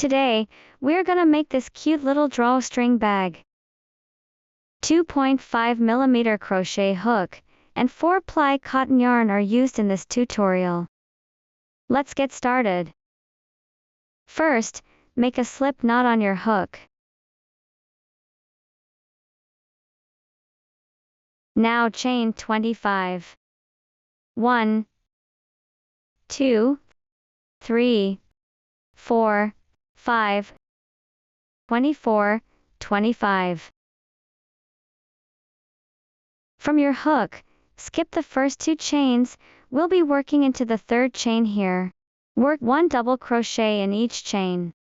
Today, we're gonna make this cute little drawstring bag. 2.5 mm crochet hook and 4-ply cotton yarn are used in this tutorial. Let's get started. First, make a slip knot on your hook. Now chain 25. 1, 2, 3, 4, 5, 24, 25. From your hook, skip the first 2 chains. We'll be working into the 3rd chain here. Work 1 double crochet in each chain.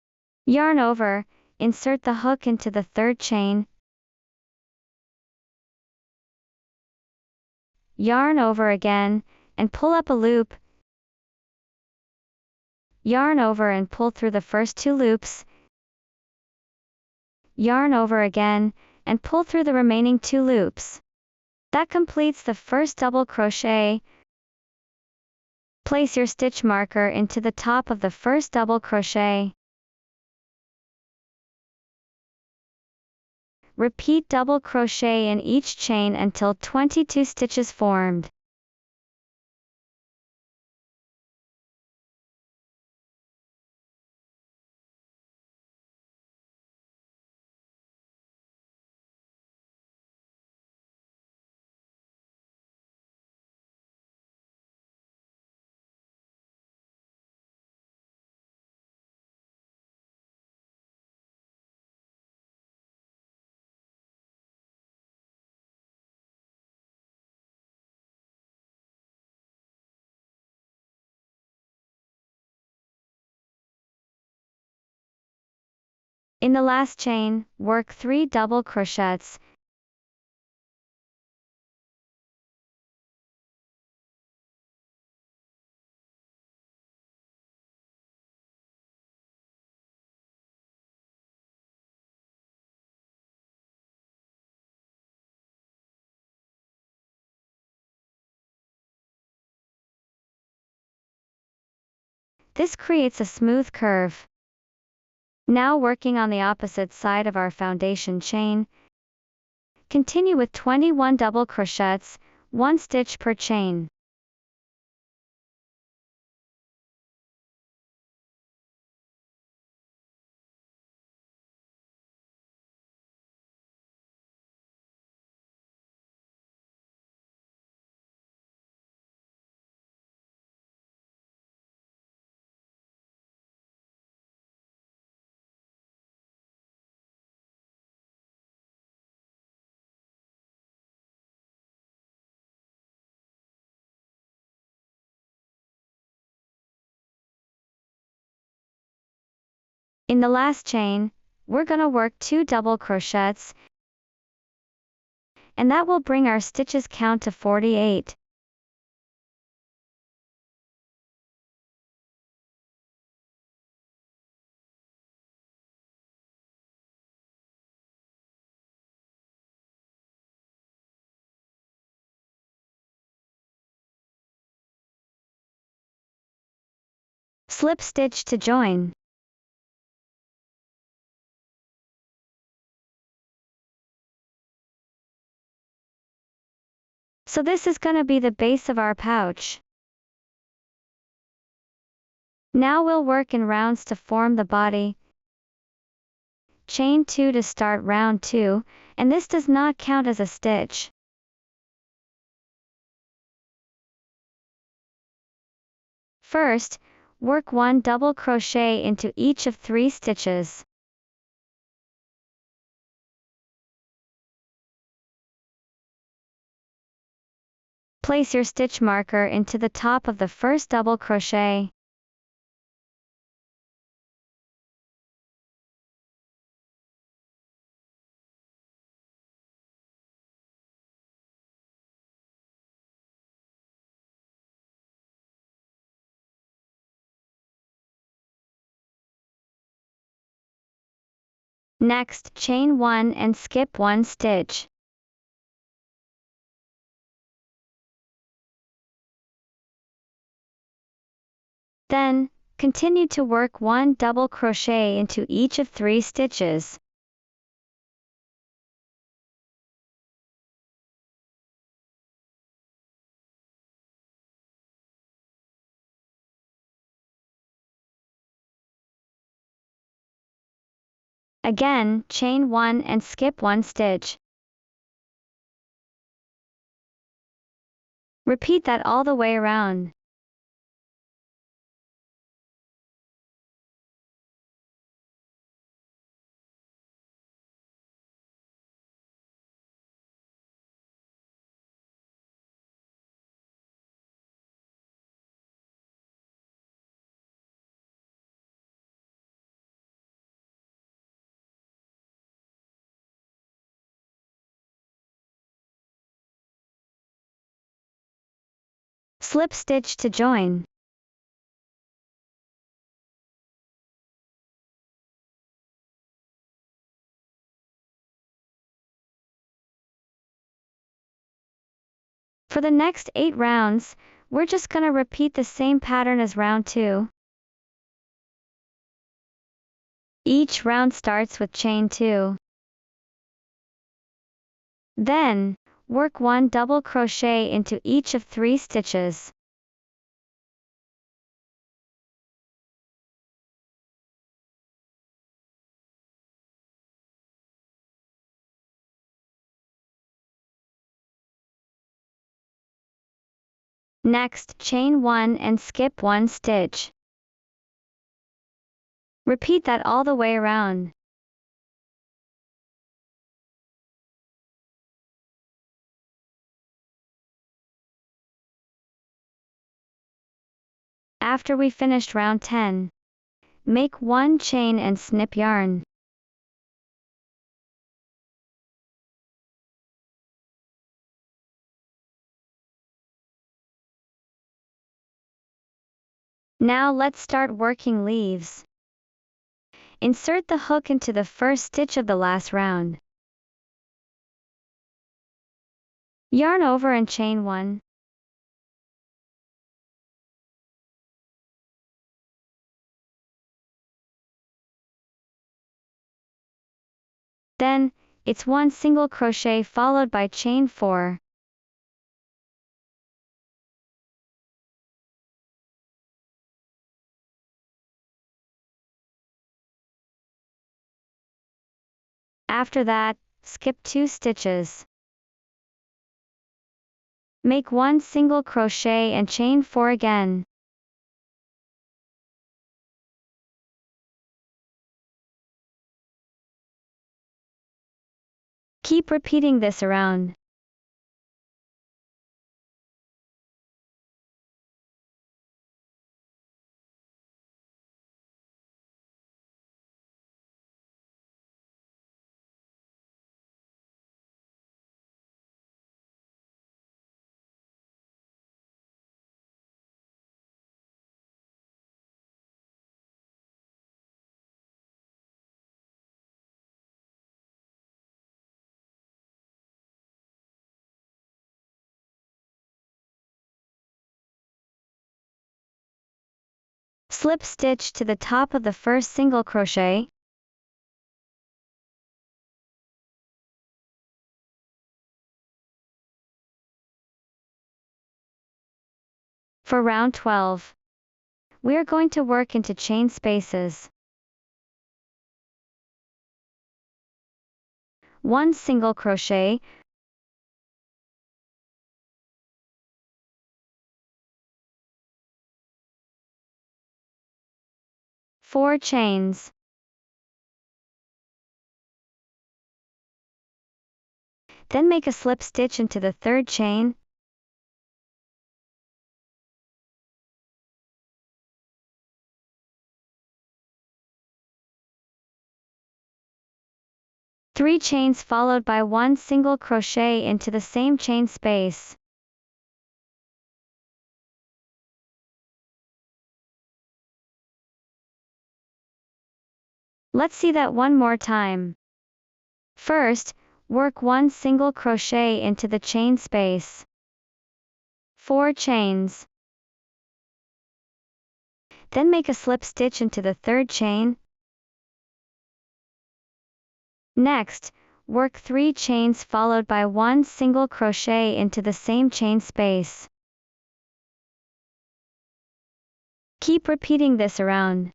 Yarn over, insert the hook into the 3rd chain. Yarn over again, and pull up a loop. Yarn over and pull through the first 2 loops. Yarn over again, and pull through the remaining 2 loops. That completes the first double crochet. Place your stitch marker into the top of the first double crochet. Repeat double crochet in each chain until 22 stitches formed. In the last chain, work 3 double crochets. This creates a smooth curve. Now working on the opposite side of our foundation chain, continue with 21 double crochets, 1 stitch per chain. In the last chain, we're gonna work 2 double crochets, and that will bring our stitches count to 48. Slip stitch to join. So this is gonna be the base of our pouch. Now we'll work in rounds to form the body. Chain 2 to start round 2, and this does not count as a stitch. First, work 1 double crochet into each of 3 stitches. Place your stitch marker into the top of the first double crochet. Next, chain 1 and skip 1 stitch. Then, Continue to work 1 double crochet into each of 3 stitches. Again, chain 1 and skip 1 stitch. Repeat that all the way around. Slip stitch to join. For the next 8 rounds, we're just gonna repeat the same pattern as round 2. Each round starts with chain 2. Then, work 1 double crochet into each of 3 stitches. Next, chain 1 and skip 1 stitch. Repeat that all the way around. After we finished round 10, make 1 chain and snip yarn. Now let's start working leaves. Insert the hook into the first stitch of the last round. Yarn over and chain 1. Then, it's 1 single crochet followed by chain 4. After that, skip 2 stitches. Make 1 single crochet and chain 4 again. Keep repeating this around. Slip stitch to the top of the first single crochet. For round 12, we are going to work into chain spaces. 1 single crochet, 4 chains, then make a slip stitch into the third chain, three chains followed by 1 single crochet into the same chain space. Let's see that one more time. First, work 1 single crochet into the chain space. 4 chains. Then make a slip stitch into the third chain. Next, work 3 chains followed by 1 single crochet into the same chain space. Keep repeating this around.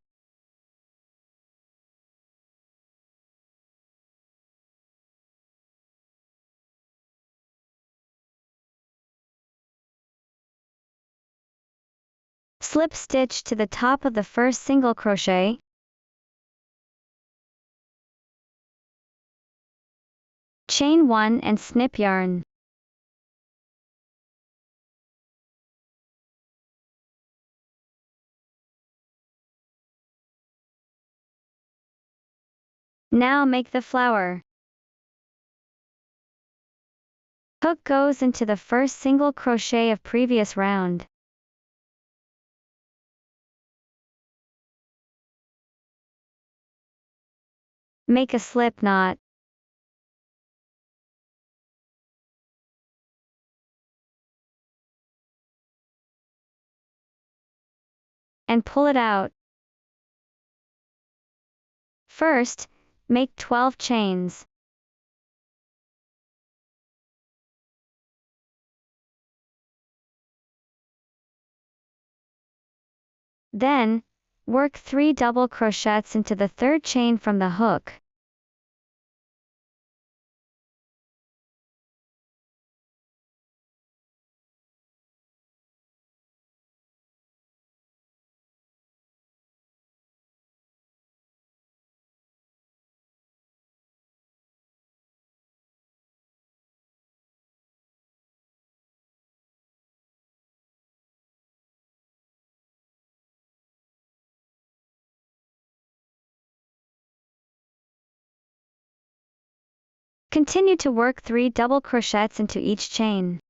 Slip stitch to the top of the first single crochet. Chain 1 and snip yarn. Now make the flower. Hook goes into the first single crochet of previous round. Make a slip knot. And pull it out. First, make 12 chains. Then, work 3 double crochets into the third chain from the hook. Continue to work 3 double crochets into each chain.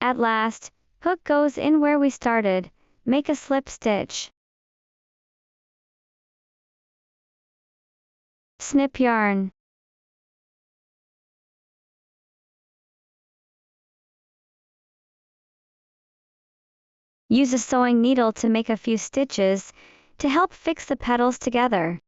At last, hook goes in where we started. Make a slip stitch. Snip yarn. Use a sewing needle to make a few stitches to help fix the petals together.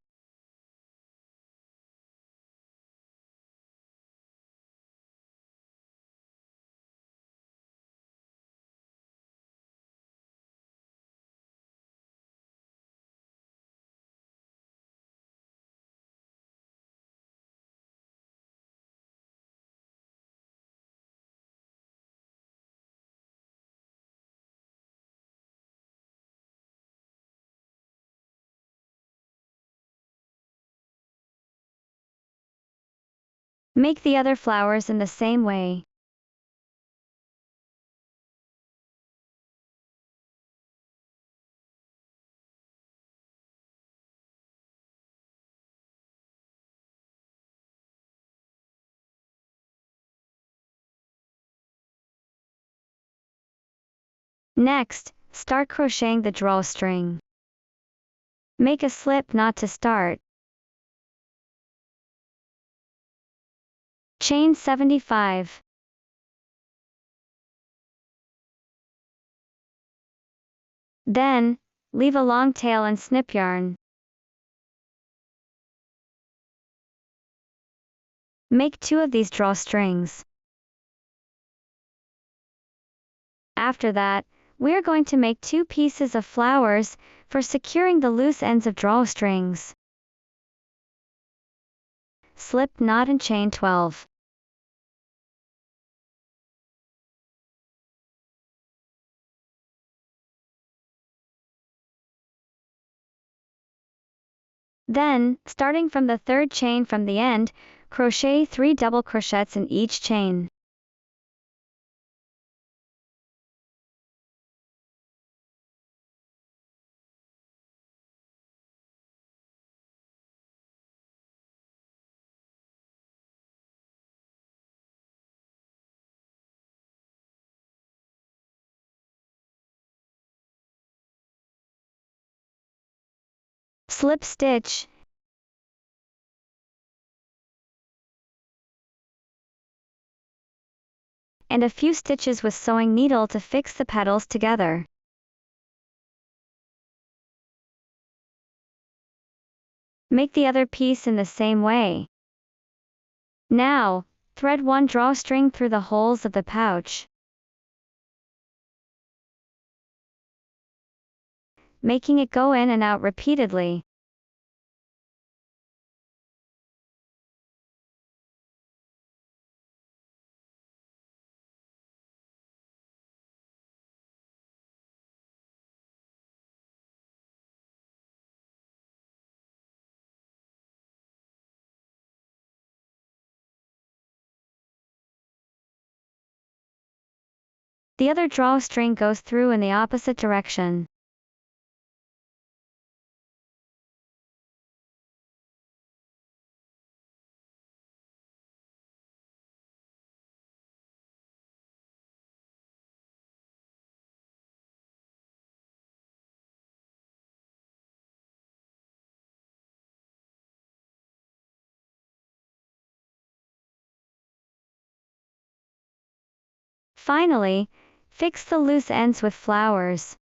Make the other flowers in the same way. Next, start crocheting the drawstring. Make a slip knot to start. Chain 75. Then, leave a long tail and snip yarn. Make 2 of these drawstrings. After that, we are going to make 2 pieces of flowers for securing the loose ends of drawstrings. Slip knot and chain 12. Then, starting from the third chain from the end, crochet 3 double crochets in each chain. slip stitch, and a few stitches with sewing needle to fix the petals together. Make the other piece in the same way. Now, thread one drawstring through the holes of the pouch, making it go in and out repeatedly. The other drawstring goes through in the opposite direction. Finally, fix the loose ends with flowers.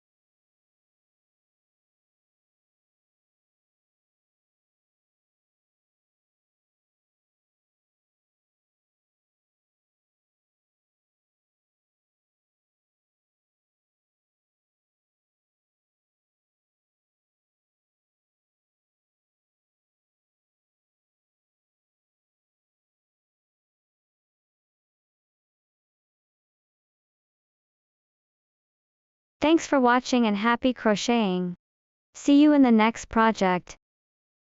Thanks for watching and happy crocheting. See you in the next project.